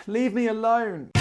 Leave me alone.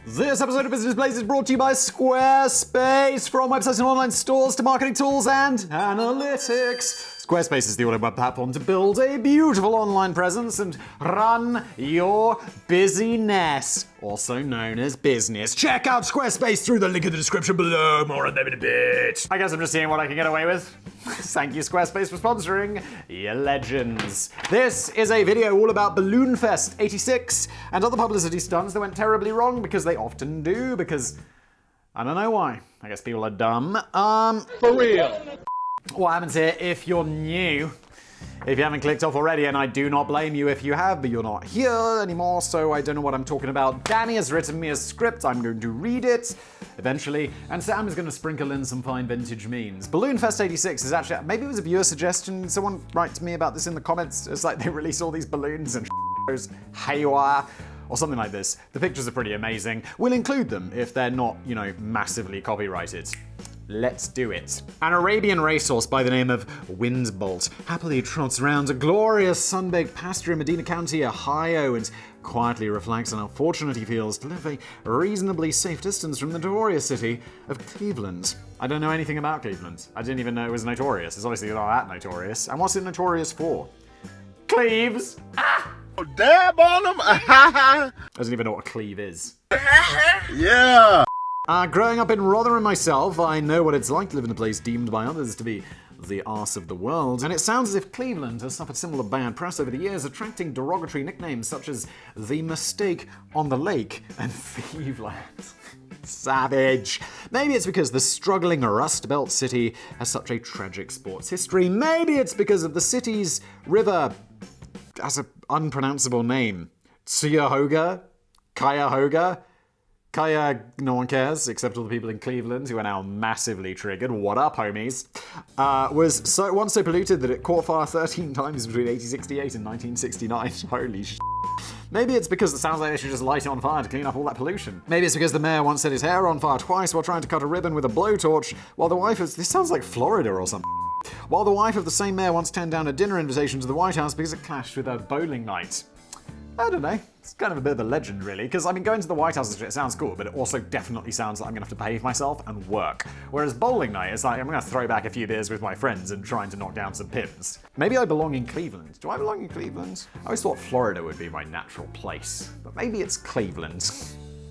This episode of Business Blaze is brought to you by Squarespace. From websites and online stores to marketing tools and analytics, Squarespace is the all-in web platform to build a beautiful online presence and run your busyness, also known as business. Check out Squarespace through the link in the description below. More on them in a bit. I guess I'm just seeing what I can get away with. Thank you, Squarespace, for sponsoring you legends. This is a video all about Balloonfest 86 and other publicity stunts that went terribly wrong, because they often do, because I don't know why. I guess people are dumb. For real. What happens here, if you're new, if you haven't clicked off already, and I do not blame you if you have, but you're not here anymore, so I don't know what I'm talking about. Danny has written me a script. I'm going to read it eventually, and Sam is going to sprinkle in some fine vintage memes. Balloonfest 86 is actually, maybe it was a viewer suggestion. Someone write to me about this in the comments. It's like they release all these balloons and goes haywire, or something like this. The pictures are pretty amazing. We'll include them if they're not, massively copyrighted. Let's do it. An Arabian racehorse by the name of Windbolt happily trots around a glorious sun-baked pasture in Medina County, Ohio, and quietly reflects on how fortunate he feels to live a reasonably safe distance from the notorious city of Cleveland. I don't know anything about Cleveland. I didn't even know it was notorious. It's obviously not that notorious. And what's it notorious for? Cleaves! Ah! Dab on them. I don't even know what a cleave is. Yeah. Growing up in Rotherham myself, I know what it's like to live in a place deemed by others to be the arse of the world. And it sounds as if Cleveland has suffered similar bad press over the years, attracting derogatory nicknames such as the Mistake on the Lake and Thieveland. Savage. Maybe it's because the struggling Rust Belt city has such a tragic sports history. Maybe it's because of the city's river has an unpronounceable name. Cuyahoga? Cuyahoga? Kaya, no one cares, except all the people in Cleveland who are now massively triggered. What up, homies? Was once so polluted that it caught fire 13 times between 1868 and 1969. Holy sh**. Maybe it's because it sounds like they should just light it on fire to clean up all that pollution. Maybe it's because the mayor once set his hair on fire twice while trying to cut a ribbon with a blowtorch, while the wife of... This sounds like Florida or something. While the wife of the same mayor once turned down a dinner invitation to the White House because it clashed with a bowling night. I don't know. It's kind of a bit of a legend, really, because going to the White House, it sounds cool, but it also definitely sounds like I'm going to have to behave myself and work. Whereas bowling night, it's like I'm going to throw back a few beers with my friends and trying to knock down some pins. Maybe I belong in Cleveland. Do I belong in Cleveland? I always thought Florida would be my natural place, but maybe it's Cleveland.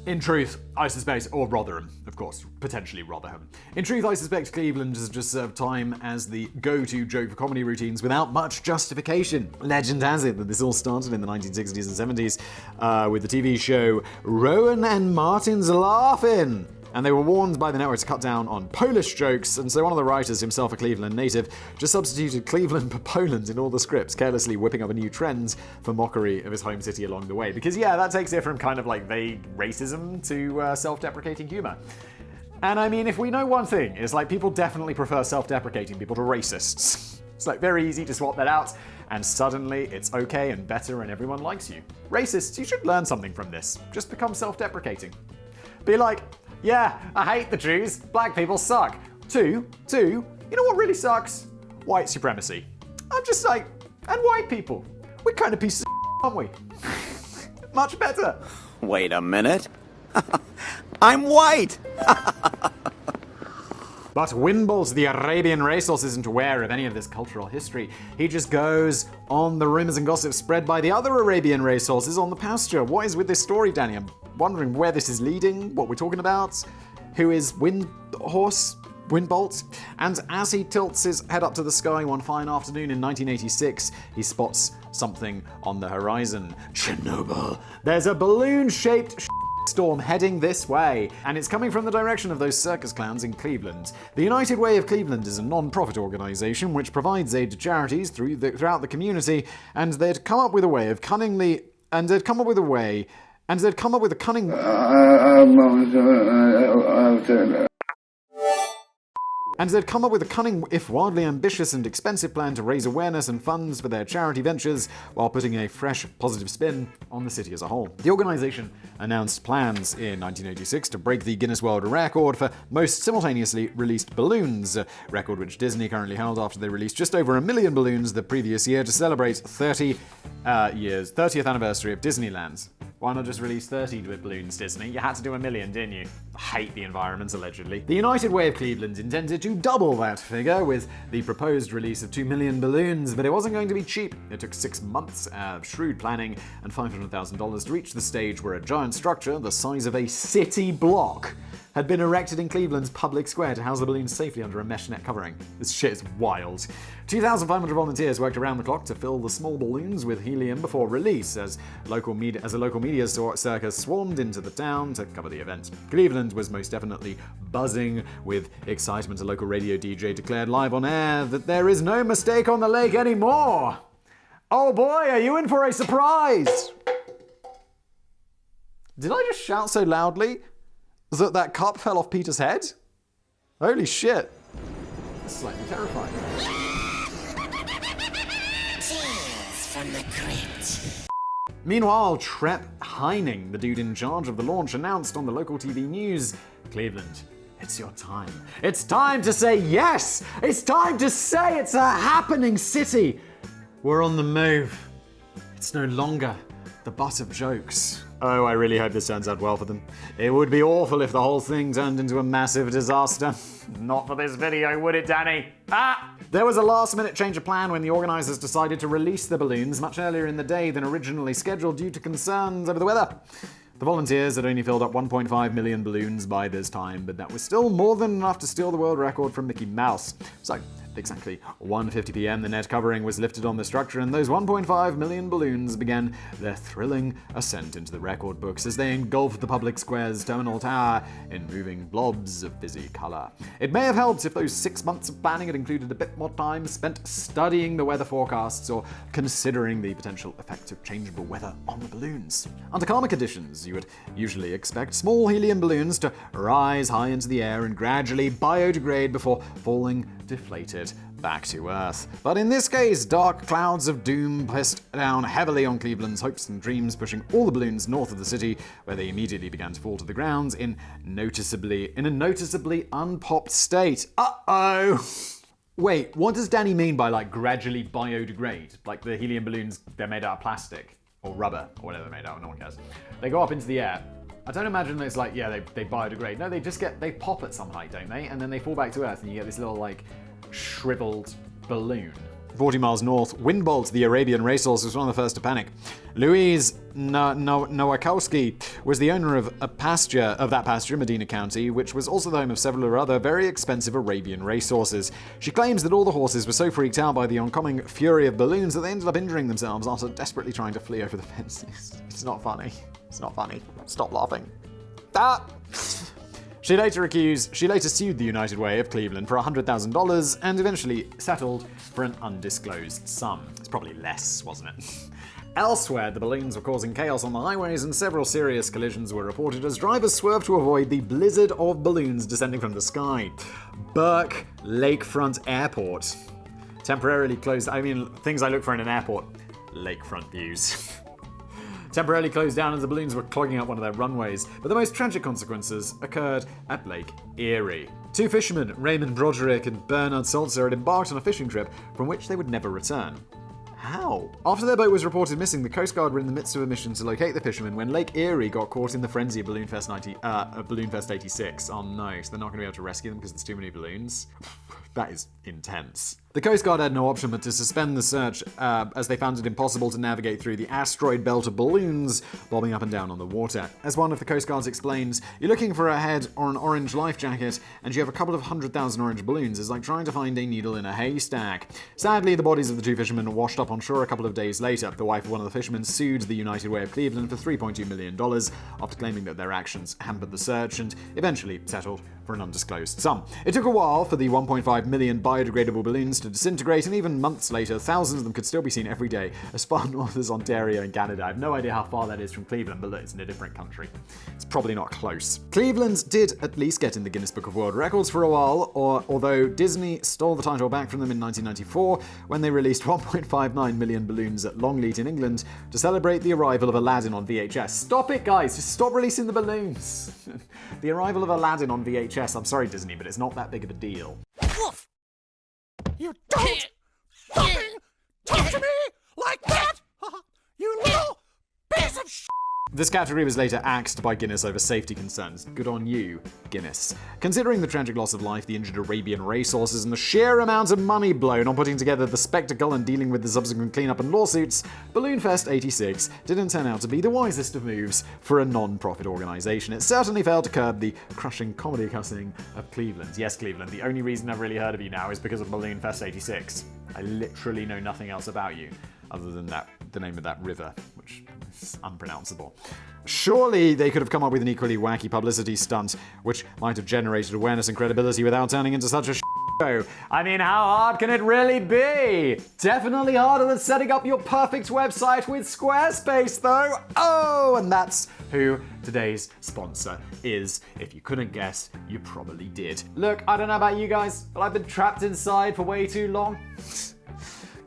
In truth, I suspect, or Rotherham, of course, potentially Rotherham. In truth, I suspect Cleveland has just served time as the go-to joke for comedy routines without much justification. Legend has it that this all started in the 1960s and 70s with the TV show Rowan and Martin's Laugh-In. And they were warned by the network to cut down on Polish jokes, and so one of the writers, himself a Cleveland native, just substituted Cleveland for Poland in all the scripts, carelessly whipping up a new trend for mockery of his home city along the way. Because that takes it from kind of like vague racism to self-deprecating humor. And I mean, if we know one thing, it's like people definitely prefer self-deprecating people to racists. It's like very easy to swap that out, and suddenly it's okay and better and everyone likes you. Racists, you should learn something from this. Just become self-deprecating. Be like, yeah, I hate the Jews. Black people suck. Two, you know what really sucks? White supremacy. I'm just like, and white people. We're kind of pieces of aren't we? Much better. Wait a minute. I'm white. But Windbolt, the Arabian racehorse, isn't aware of any of this cultural history. He just goes on the rumors and gossip spread by the other Arabian racehorses on the pasture. What is with this story, Danny? I'm wondering where this is leading, what we're talking about. Who is Windbolt? And as he tilts his head up to the sky one fine afternoon in 1986, he spots something on the horizon. Chernobyl. There's a balloon-shaped storm heading this way, and it's coming from the direction of those circus clowns in Cleveland. The United Way of Cleveland is a non-profit organization which provides aid to charities throughout the community, and they'd come up with a cunning And they'd come up with a cunning, if wildly ambitious and expensive plan to raise awareness and funds for their charity ventures while putting a fresh, positive spin on the city as a whole. The organization announced plans in 1986 to break the Guinness World Record for most simultaneously released balloons, a record which Disney currently held after they released just over 1 million balloons the previous year to celebrate 30th anniversary of Disneyland. Why not just release 30 balloons, Disney? You had to do 1 million, didn't you? I hate the environment, allegedly. The United Way of Cleveland intended to double that figure with the proposed release of 2 million balloons, but it wasn't going to be cheap. It took 6 months of shrewd planning and $500,000 to reach the stage where a giant structure the size of a city block had been erected in Cleveland's public square to house the balloons safely under a mesh net covering. This shit is wild. 2,500 volunteers worked around the clock to fill the small balloons with helium before release, as a local media circus swarmed into the town to cover the event. Cleveland was most definitely buzzing with excitement. A local radio DJ declared live on air that there is no mistake on the lake anymore. Oh boy, are you in for a surprise? Did I just shout so loudly that cup fell off Peter's head? Holy shit. That's slightly terrifying. Tales from the crypt. Meanwhile, Trep Heining, the dude in charge of the launch, announced on the local TV news, Cleveland, it's your time. It's time to say yes! It's time to say it's a happening city! We're on the move. It's no longer the butt of jokes. Oh, I really hope this turns out well for them. It would be awful if the whole thing turned into a massive disaster. Not for this video, would it, Danny? There was a last-minute change of plan when the organizers decided to release the balloons much earlier in the day than originally scheduled due to concerns over the weather. The volunteers had only filled up 1.5 million balloons by this time, but that was still more than enough to steal the world record from Mickey Mouse. So, at exactly 1:50 p.m., the net covering was lifted on the structure, and those 1.5 million balloons began their thrilling ascent into the record books as they engulfed the public square's terminal tower in moving blobs of fizzy color. It may have helped if those 6 months of planning had included a bit more time spent studying the weather forecasts or considering the potential effect of changeable weather on the balloons. Under calmer conditions, you would usually expect small helium balloons to rise high into the air and gradually biodegrade before falling deflated back to Earth. But in this case, dark clouds of doom pressed down heavily on Cleveland's hopes and dreams, pushing all the balloons north of the city, where they immediately began to fall to the ground in a noticeably unpopped state. Uh-oh! Wait, what does Danny mean by, gradually biodegrade? Like the helium balloons, they're made out of plastic or rubber or whatever they're made out of, no one cares. They go up into the air. I don't imagine that it's they biodegrade. No, they pop at some height, don't they? And then they fall back to Earth and you get this little, shriveled balloon. 40 miles north, Windbolt, the Arabian racehorse, was one of the first to panic. Louise Nowakowski was the owner of that pasture, Medina County, which was also the home of several other very expensive Arabian racehorses. She claims that all the horses were so freaked out by the oncoming fury of balloons that they ended up injuring themselves after desperately trying to flee over the fences. It's not funny. It's not funny. Stop laughing. She later sued the United Way of Cleveland for $100,000 and eventually settled for an undisclosed sum. It's probably less, wasn't it? Elsewhere, the balloons were causing chaos on the highways and several serious collisions were reported as drivers swerved to avoid the blizzard of balloons descending from the sky. Burke Lakefront Airport. Temporarily closed, things I look for in an airport. Lakefront views. Temporarily closed down as the balloons were clogging up one of their runways, but the most tragic consequences occurred at Lake Erie. Two fishermen, Raymond Broderick and Bernard Salzer, had embarked on a fishing trip from which they would never return. How? After their boat was reported missing, the Coast Guard were in the midst of a mission to locate the fishermen when Lake Erie got caught in the frenzy of Balloonfest 86. Oh no, so they're not going to be able to rescue them because there's too many balloons? That is intense. The Coast Guard had no option but to suspend the search as they found it impossible to navigate through the asteroid belt of balloons bobbing up and down on the water. As one of the Coast Guards explains, you're looking for a head or an orange life jacket and you have a couple of 100,000 orange balloons. It's like trying to find a needle in a haystack. Sadly, the bodies of the two fishermen washed up on shore a couple of days later. The wife of one of the fishermen sued the United Way of Cleveland for $3.2 million after claiming that their actions hampered the search and eventually settled for an undisclosed sum. It took a while for the 1.5 million biodegradable balloons balloons to disintegrate, and even months later, thousands of them could still be seen every day as far north as Ontario and Canada. I have no idea how far that is from Cleveland, but look, it's in a different country. It's probably not close. Cleveland did at least get in the Guinness Book of World Records for a while, although Disney stole the title back from them in 1994 when they released 1.59 million balloons at Longleat in England to celebrate the arrival of Aladdin on VHS. Stop it, guys! Just stop releasing the balloons! The arrival of Aladdin on VHS, I'm sorry Disney, but it's not that big of a deal. Woof! You don't fucking talk to me like that! You little piece of shit! This category was later axed by Guinness over safety concerns. Good on you, Guinness. Considering the tragic loss of life, the injured Arabian racehorses, and the sheer amount of money blown on putting together the spectacle and dealing with the subsequent cleanup and lawsuits, Balloonfest 86 didn't turn out to be the wisest of moves for a non-profit organization. It certainly failed to curb the crushing comedy cussing of Cleveland. Yes, Cleveland, the only reason I've really heard of you now is because of Balloonfest 86. I literally know nothing else about you, other than the name of that river, which is unpronounceable. Surely they could have come up with an equally wacky publicity stunt, which might have generated awareness and credibility without turning into such a show. I mean, how hard can it really be? Definitely harder than setting up your perfect website with Squarespace, though. Oh, and that's who today's sponsor is. If you couldn't guess, you probably did. Look, I don't know about you guys, but I've been trapped inside for way too long.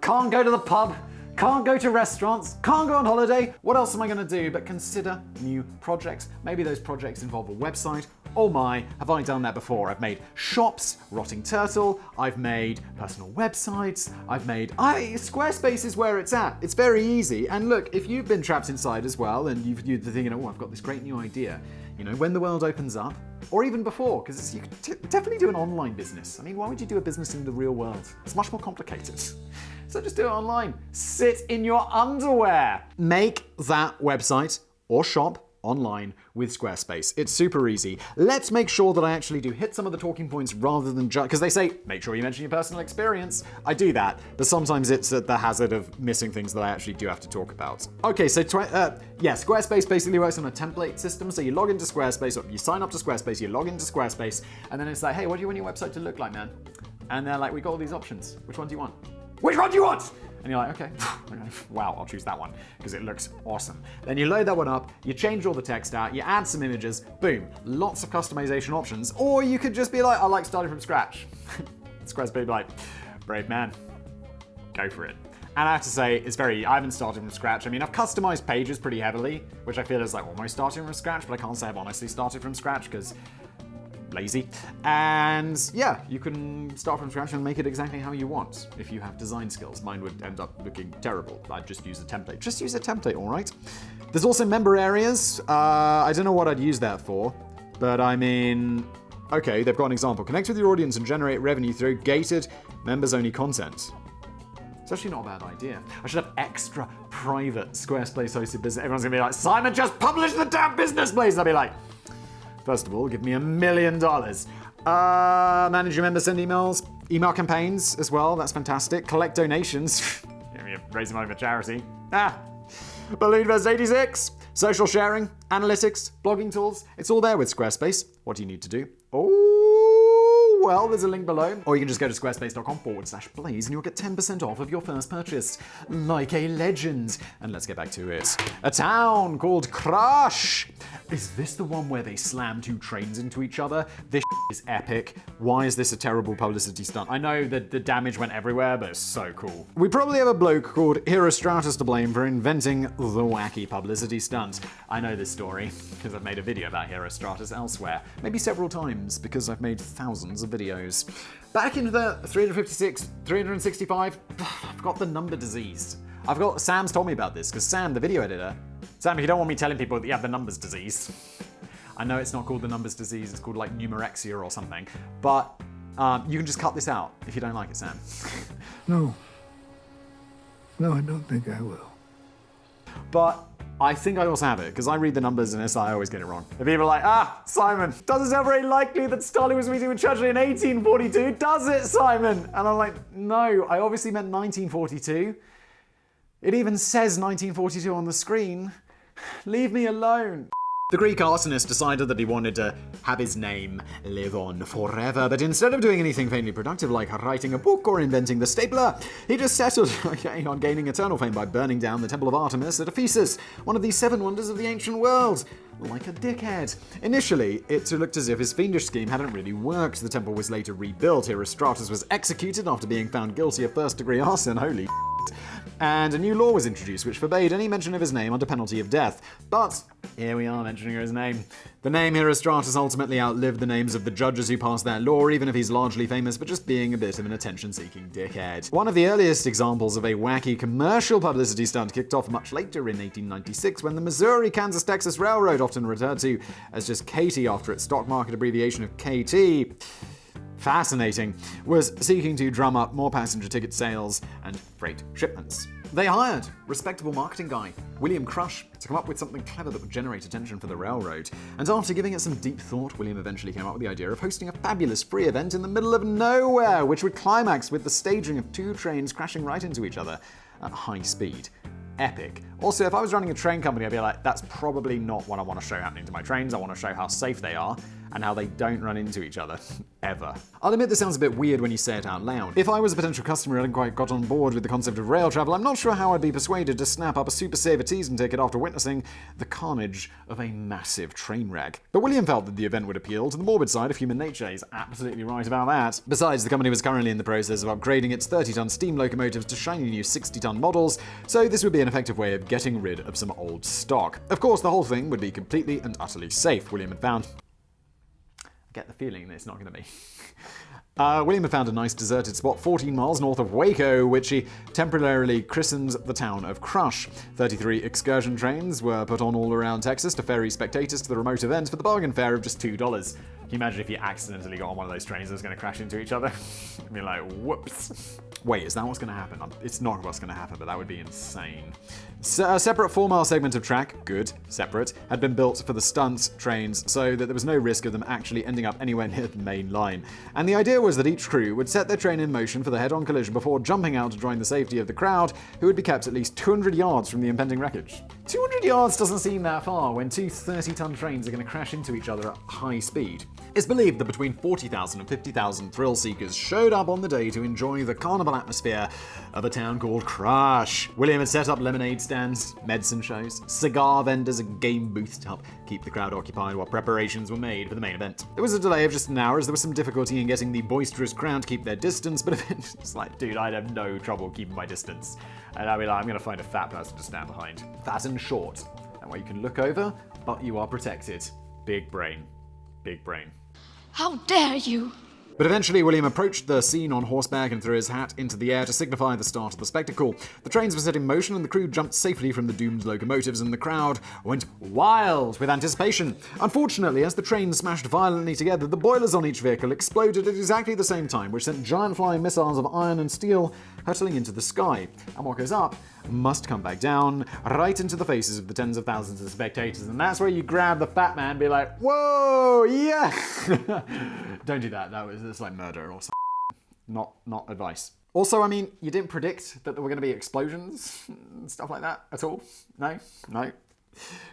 Can't go to the pub. Can't go to restaurants, can't go on holiday. What else am I going to do but consider new projects? Maybe those projects involve a website. Oh my, have I done that before? I've made shops, Rotting Turtle, I've made personal websites, Squarespace is where it's at. It's very easy. And look, if you've been trapped inside as well and you're thinking, oh, I've got this great new idea, you know, when the world opens up, or even before, because you could definitely do an online business. I mean, why would you do a business in the real world? It's much more complicated. So just do it online. Sit in your underwear. Make that website or shop online with Squarespace. It's super easy. Let's make sure that I actually do hit some of the talking points rather than just, because they say, make sure you mention your personal experience. I do that, but sometimes it's at the hazard of missing things that I actually do have to talk about. Okay, so Squarespace basically works on a template system. So you log into Squarespace, or you sign up to Squarespace, you log into Squarespace, and then it's like, hey, what do you want your website to look like, man? And they're like, we got all these options. Which one do you want? Which one do you want? And you're like, okay, wow, I'll choose that one because it looks awesome. Then you load that one up, you change all the text out, you add some images, boom, lots of customization options. Or you could just be like, I like starting from scratch. Squarespace be like, brave man, go for it. And I have to say, I haven't started from scratch. I mean, I've customized pages pretty heavily, which I feel is like almost starting from scratch, but I can't say I've honestly started from scratch because lazy. And yeah, you can start from scratch and make it exactly how you want if you have design skills. Mine would end up looking terrible. I'd just use a template. Just use a template, all right? There's also member areas. I don't know what I'd use that for, but I mean, okay, they've got an example. Connect with your audience and generate revenue through gated members-only content. It's actually not a bad idea. I should have extra private Squarespace hosted business. Everyone's gonna be like, Simon, just publish the damn business, please. I'll be like, first of all, give me $1 million. Manage your members, send emails, email campaigns as well. That's fantastic. Collect donations. Raising money for charity. Balloonfest 86. Social sharing, analytics, blogging tools. It's all there with Squarespace. What do you need to do? Oh, well, there's a link below. Or you can just go to squarespace.com/blaze and you'll get 10% off of your first purchase. Like a legend. And let's get back to it. A town called Crush. Is this the one where they slam two trains into each other? This is epic. Why is this a terrible publicity stunt? I know that the damage went everywhere, but it's so cool. We probably have a bloke called Herostratus to blame for inventing the wacky publicity stunt. I know this story because I've made a video about Herostratus elsewhere. Maybe several times because I've made thousands of videos. Back into the 356, 365, I've got the number disease. Sam's told me about this because Sam, the video editor, Sam, if you don't want me telling people that you have the numbers disease, I know it's not called the numbers disease, it's called like numerexia or something, but you can just cut this out if you don't like it, Sam. No, I don't think I will. But I think I also have it, because I read the numbers and I always get it wrong. If people are like, Simon, does it sound very likely that Stalin was meeting with Churchill in 1842? Does it, Simon? And I'm like, no, I obviously meant 1942. It even says 1942 on the screen. Leave me alone. The Greek arsonist decided that he wanted to have his name live on forever, but instead of doing anything faintly productive like writing a book or inventing the stapler, he just settled on gaining eternal fame by burning down the Temple of Artemis at Ephesus, one of the 7 wonders of the ancient world. Like a dickhead. Initially, it looked as if his fiendish scheme hadn't really worked. The temple was later rebuilt. Herostratus was executed after being found guilty of first-degree arson. Holy and a new law was introduced which forbade any mention of his name under penalty of death. But here we are mentioning his name. The name Herostratus ultimately outlived the names of the judges who passed that law, even if he's largely famous for just being a bit of an attention-seeking dickhead. One of the earliest examples of a wacky commercial publicity stunt kicked off much later in 1896 when the Missouri-Kansas-Texas Railroad, often referred to as just Katy after its stock market abbreviation of KT, fascinating, was seeking to drum up more passenger ticket sales and freight shipments. They hired respectable marketing guy, William Crush, to come up with something clever that would generate attention for the railroad. And after giving it some deep thought, William eventually came up with the idea of hosting a fabulous free event in the middle of nowhere, which would climax with the staging of 2 trains crashing right into each other at high speed. Epic. Also, if I was running a train company, I'd be like, that's probably not what I want to show happening to my trains. I want to show how safe they are and how they don't run into each other. Ever. I'll admit this sounds a bit weird when you say it out loud. If I was a potential customer and hadn't quite got on board with the concept of rail travel, I'm not sure how I'd be persuaded to snap up a super saver season ticket after witnessing the carnage of a massive train wreck. But William felt that the event would appeal to the morbid side of human nature. He's absolutely right about that. Besides, the company was currently in the process of upgrading its 30-ton steam locomotives to shiny new 60-ton models, so this would be an effective way of getting rid of some old stock. Of course, the whole thing would be completely and utterly safe, William had found. I get the feeling that it's not going to be. William had found a nice deserted spot 14 miles north of Waco, which he temporarily christened the town of Crush. 33 excursion trains were put on all around Texas to ferry spectators to the remote event for the bargain fare of just $2. Can you imagine if you accidentally got on one of those trains that was going to crash into each other? You'd be like, whoops. Wait, is that what's going to happen? It's not what's going to happen, but that would be insane. A separate 4-mile segment of track, good, separate, had been built for the Stunts trains so that there was no risk of them actually ending up anywhere near the main line. And the idea was that each crew would set their train in motion for the head-on collision before jumping out to join the safety of the crowd, who would be kept at least 200 yards from the impending wreckage. 200 yards doesn't seem that far when 2 30-ton trains are going to crash into each other at high speed. It's believed that between 40,000 and 50,000 thrill-seekers showed up on the day to enjoy the carnival atmosphere of a town called Crush. William had set up lemonade stands, medicine shows, cigar vendors, and game booths to help keep the crowd occupied while preparations were made for the main event. There was a delay of just an hour as there was some difficulty in getting the boisterous crowd to keep their distance, but it's like, dude, I'd have no trouble keeping my distance. And I'd be like, I'm going to find a fat person to stand behind. Fat and short. That way you can look over, but you are protected. Big brain. Big brain. How dare you! But eventually, William approached the scene on horseback and threw his hat into the air to signify the start of the spectacle. The trains were set in motion and the crew jumped safely from the doomed locomotives and the crowd went wild with anticipation. Unfortunately, as the trains smashed violently together, the boilers on each vehicle exploded at exactly the same time, which sent giant flying missiles of iron and steel hurtling into the sky. And what goes up must come back down, right into the faces of the tens of thousands of spectators. And that's where you grab the fat man and be like, whoa, yeah! Don't do that. It's like murder or something. Not advice. Also, I mean, you didn't predict that there were going to be explosions and stuff like that at all? No?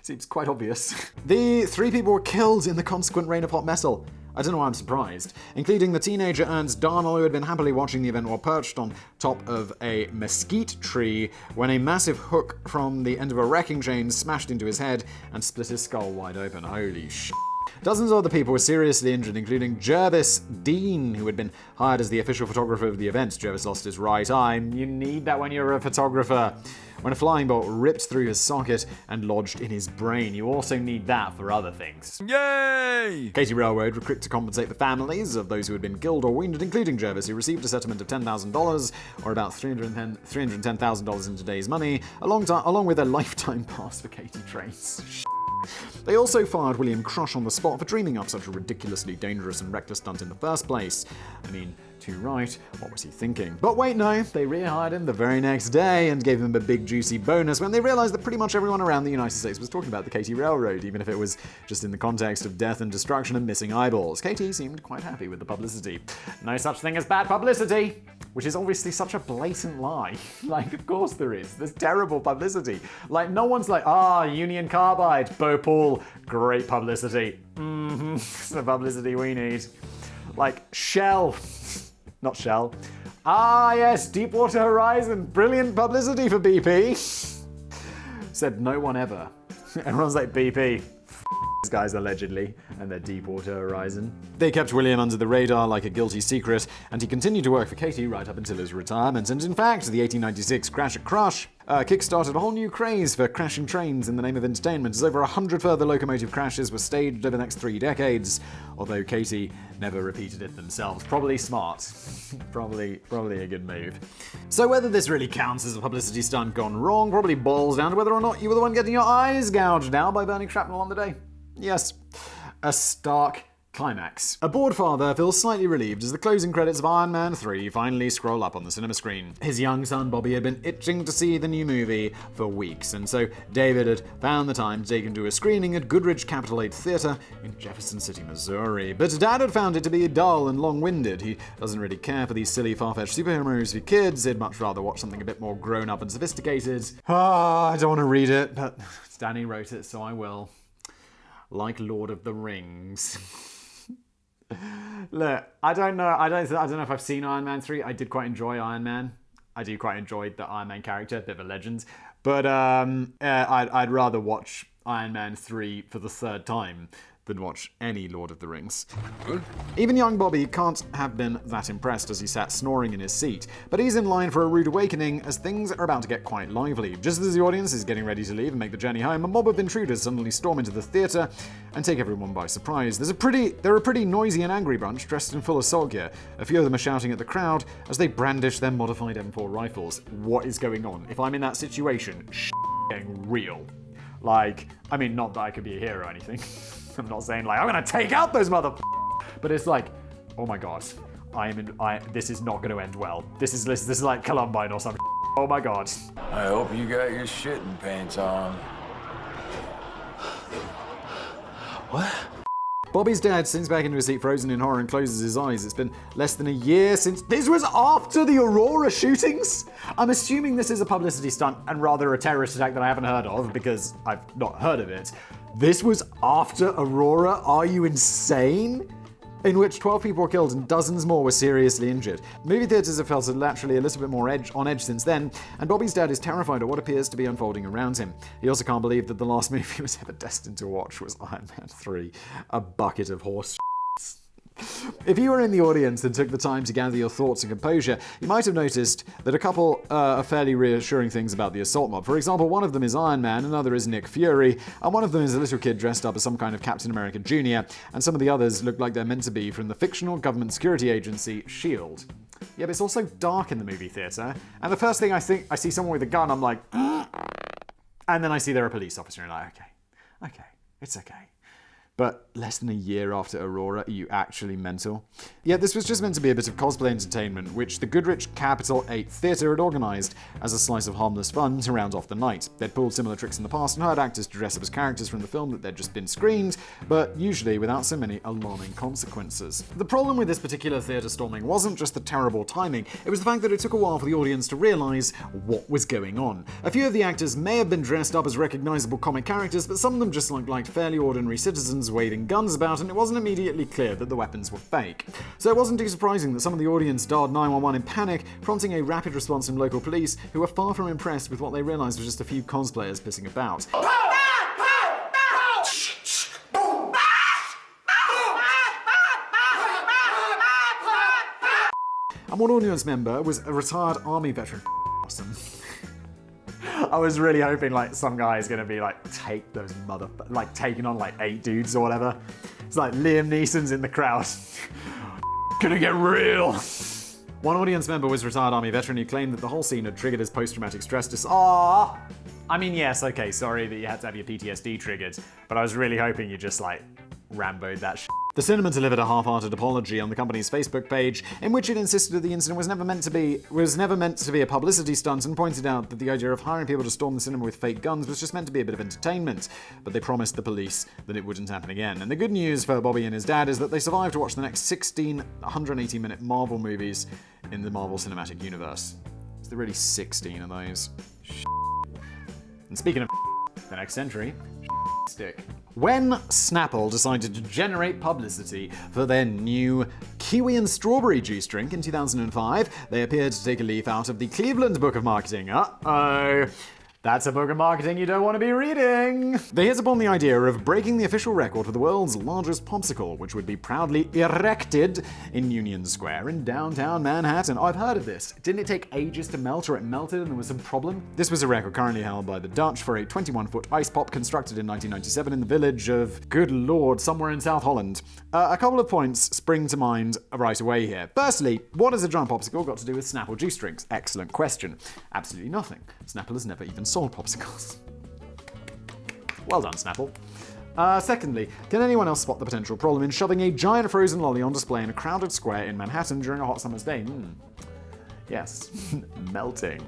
Seems quite obvious. The 3 people were killed in the consequent rain of hot metal. I don't know why I'm surprised. Including the teenager Ernst Darnell, who had been happily watching the event while perched on top of a mesquite tree when a massive hook from the end of a wrecking chain smashed into his head and split his skull wide open. Holy shit. Dozens of other people were seriously injured, including Jervis Dean, who had been hired as the official photographer of the event. Jervis lost his right eye. You need that when you're a photographer. When a flying bolt ripped through his socket and lodged in his brain. You also need that for other things. Yay! Katy Railroad were quick to compensate the families of those who had been killed or wounded, including Jervis, who received a settlement of $10,000, or about $310,000 in today's money, along with a lifetime pass for Katy trains. They also fired William Crush on the spot for dreaming up such a ridiculously dangerous and reckless stunt in the first place. I mean, too right, what was he thinking? But wait, no, they rehired him the very next day and gave him a big juicy bonus when they realized that pretty much everyone around the United States was talking about the Katy Railroad, even if it was just in the context of death and destruction and missing eyeballs. Katy seemed quite happy with the publicity. No such thing as bad publicity! which is obviously such a blatant lie. Like, of course there is. There's terrible publicity. Like, no one's like, Union Carbide, Bhopal, great publicity. It's the publicity we need. Like, Shell. Not Shell. Yes, Deepwater Horizon, brilliant publicity for BP. Said no one ever. Everyone's like, BP. These guys allegedly, and their Deepwater Horizon. They kept William under the radar like a guilty secret, and he continued to work for Katie right up until his retirement. And in fact, the 1896 crash at Crush kick-started a whole new craze for crashing trains in the name of entertainment, as over 100 further locomotive crashes were staged over the next 3 decades, although Katie never repeated it themselves. Probably smart. Probably a good move. So whether this really counts as a publicity stunt gone wrong probably boils down to whether or not you were the one getting your eyes gouged out by burning shrapnel on the day. Yes, a stark climax. A bored father feels slightly relieved as the closing credits of Iron Man 3 finally scroll up on the cinema screen. His young son Bobby had been itching to see the new movie for weeks, and so David had found the time to take him to a screening at Goodrich Capitol 8 Theater in Jefferson City, Missouri. But Dad had found it to be dull and long-winded. He doesn't really care for these silly, far-fetched superhero movies for kids. He'd much rather watch something a bit more grown-up and sophisticated. I don't want to read it, but Danny wrote it, so I will. Like Lord of the Rings. Look, I don't know if I've seen Iron Man 3. I did quite enjoy Iron Man. I do quite enjoy the Iron Man character, a bit of a legend. But I'd rather watch Iron Man 3 for the third time than watch any Lord of the Rings. Even young Bobby can't have been that impressed as he sat snoring in his seat, but he's in line for a rude awakening as things are about to get quite lively. Just as the audience is getting ready to leave and make the journey home, a mob of intruders suddenly storm into the theater and take everyone by surprise. They're a pretty noisy and angry bunch dressed in full assault gear. A few of them are shouting at the crowd as they brandish their modified M4 rifles. What is going on? If I'm in that situation, getting real. Like, I mean, not that I could be a hero or anything. I'm not saying like, I'm gonna take out those but it's like, oh my god, this is not gonna end well. This is like Columbine or something. Oh my god. I hope you got your shitting pants on. What? Bobby's dad sinks back into his seat, frozen in horror, and closes his eyes. It's been less than a year since... This was after the Aurora shootings? I'm assuming this is a publicity stunt and rather a terrorist attack that I haven't heard of because I've not heard of it. This was after Aurora? Are you insane? In which 12 people were killed and dozens more were seriously injured. Movie theaters have felt laterally a little bit more on edge since then, and Bobby's dad is terrified at what appears to be unfolding around him. He also can't believe that the last movie he was ever destined to watch was Iron Man 3, a bucket of horse If you were in the audience and took the time to gather your thoughts and composure, you might have noticed that a couple are fairly reassuring things about the assault mob. For example, one of them is Iron Man, another is Nick Fury, and one of them is a little kid dressed up as some kind of Captain America Jr., and some of the others look like they're meant to be from the fictional government security agency S.H.I.E.L.D. Yeah, but it's also dark in the movie theater, and the first thing I see someone with a gun, I'm like, and then I see they're a police officer, and I'm like, okay, it's okay. But less than a year after Aurora, are you actually mental? Yeah, this was just meant to be a bit of cosplay entertainment, which the Goodrich Capitol 8 Theatre had organised as a slice of harmless fun to round off the night. They'd pulled similar tricks in the past and hired actors to dress up as characters from the film that they'd just been screened, but usually without so many alarming consequences. The problem with this particular theatre storming wasn't just the terrible timing, it was the fact that it took a while for the audience to realise what was going on. A few of the actors may have been dressed up as recognisable comic characters, but some of them just looked like fairly ordinary citizens waving guns about, and it wasn't immediately clear that the weapons were fake. So it wasn't too surprising that some of the audience dialed 911 in panic, prompting a rapid response from local police, who were far from impressed with what they realised was just a few cosplayers pissing about. And one audience member was a retired army veteran. Awesome. I was really hoping like some guy is gonna be like, take those taking on like 8 dudes or whatever. It's like Liam Neeson's in the crowd. Gonna get real. One audience member was a retired army veteran who claimed that the whole scene had triggered his post-traumatic stress disorder. I mean, yes, okay, sorry that you had to have your PTSD triggered, but I was really hoping you just like Rambo'd that shit. The cinema delivered a half-hearted apology on the company's Facebook page, in which it insisted that the incident was never meant to be a publicity stunt, and pointed out that the idea of hiring people to storm the cinema with fake guns was just meant to be a bit of entertainment. But they promised the police that it wouldn't happen again. And the good news for Bobby and his dad is that they survived to watch the next 16 180-minute Marvel movies in the Marvel Cinematic Universe. Is there really 16 of those? And speaking of the next century, stick. When Snapple decided to generate publicity for their new kiwi and strawberry juice drink in 2005, they appeared to take a leaf out of the Cleveland Book of Marketing. Uh-oh. That's a book of marketing you don't want to be reading. They hit upon the idea of breaking the official record for the world's largest popsicle, which would be proudly erected in Union Square in downtown Manhattan. Oh, I've heard of this. Didn't it take ages to melt, or it melted and there was some problem? This was a record currently held by the Dutch for a 21-foot ice pop constructed in 1997 in the village of, good lord, somewhere in South Holland. A couple of points spring to mind right away here. Firstly, what has a giant popsicle got to do with Snapple juice drinks? Excellent question. Absolutely nothing. Snapple has never even sold popsicles. Well done, Snapple. Secondly, can anyone else spot the potential problem in shoving a giant frozen lolly on display in a crowded square in Manhattan during a hot summer's day? Yes, melting.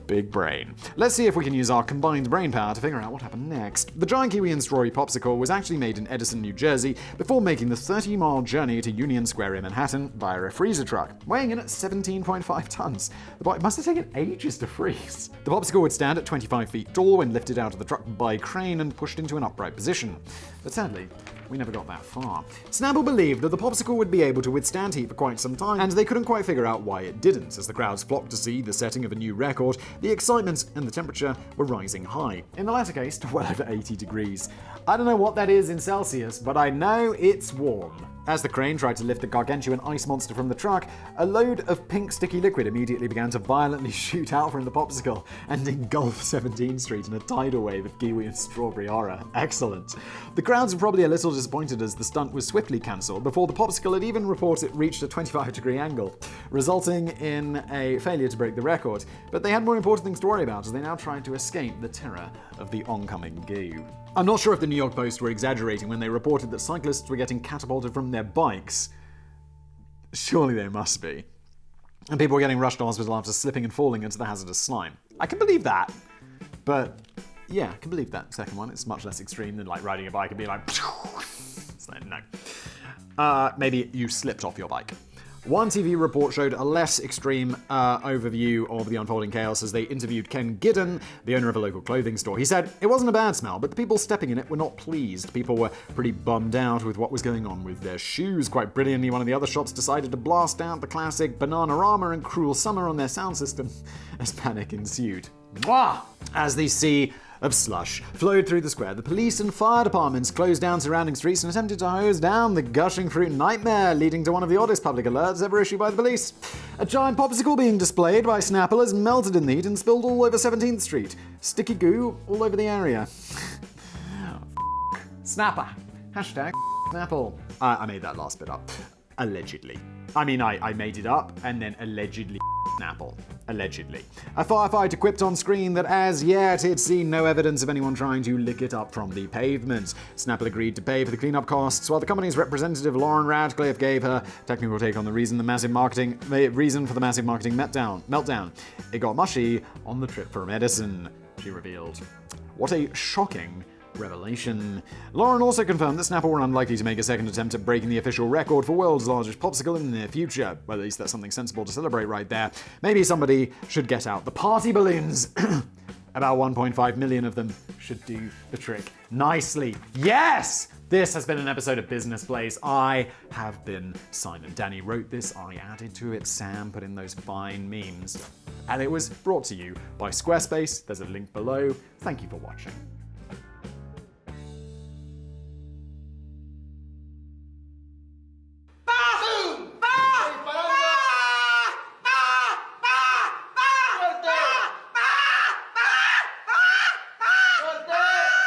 Big brain. Let's see if we can use our combined brain power to figure out what happened next. The giant kiwi and strawberry popsicle was actually made in Edison, New Jersey, before making the 30-mile journey to Union Square in Manhattan via a freezer truck, weighing in at 17.5 tons. It must have taken ages to freeze. The popsicle would stand at 25 feet tall when lifted out of the truck by crane and pushed into an upright position. But sadly, we never got that far. Snapple believed that the popsicle would be able to withstand heat for quite some time, and they couldn't quite figure out why it didn't. As the crowds flocked to see the setting of a new record, the excitement and the temperature were rising high. In the latter case, to well over 80 degrees. I don't know what that is in Celsius, but I know it's warm. As the crane tried to lift the gargantuan ice monster from the truck, a load of pink sticky liquid immediately began to violently shoot out from the popsicle and engulf 17th Street in a tidal wave of kiwi and strawberry horror. Excellent. The crowds were probably a little disappointed as the stunt was swiftly cancelled before the popsicle had even reported it reached a 25-degree angle, resulting in a failure to break the record. But they had more important things to worry about as they now tried to escape the terror of the oncoming goo. I'm not sure if the New York Post were exaggerating when they reported that cyclists were getting catapulted from their bikes. Surely they must be. And people were getting rushed to hospital after slipping and falling into the hazardous slime. I can believe that. But yeah, I can believe that second one. It's much less extreme than like riding a bike and being like, it's like no. Maybe you slipped off your bike. One TV report showed a less extreme overview of the unfolding chaos as they interviewed Ken Giddon, the owner of a local clothing store. He said, "It wasn't a bad smell, but the people stepping in it were not pleased. People were pretty bummed out with what was going on with their shoes. Quite brilliantly, one of the other shops decided to blast out the classic Bananarama and Cruel Summer on their sound system as panic ensued." Mwah! As the sea of slush flowed through the square, the police and fire departments closed down surrounding streets and attempted to hose down the gushing fruit nightmare, leading to one of the oddest public alerts ever issued by the police. A giant popsicle being displayed by Snapple has melted in the heat and spilled all over 17th Street. Sticky goo all over the area. Snapper. Hashtag Snapple. I made that last bit up. Allegedly. I mean, I made it up and then allegedly Snapple. Allegedly. A firefighter quipped on screen that as yet he'd seen no evidence of anyone trying to lick it up from the pavement. Snapple agreed to pay for the cleanup costs, while the company's representative Lauren Radcliffe gave her technical take on the reason for the massive marketing meltdown. It got mushy on the trip from Edison, she revealed. What a shocking revelation. Lauren also confirmed that Snapple were unlikely to make a second attempt at breaking the official record for world's largest popsicle in the near future. Well, at least that's something sensible to celebrate right there. Maybe somebody should get out the party balloons. About 1.5 million of them should do the trick nicely. Yes! This has been an episode of Business Place. I have been Simon. Danny wrote this, I added to it, Sam put in those fine memes. And it was brought to you by Squarespace. There's a link below. Thank you for watching.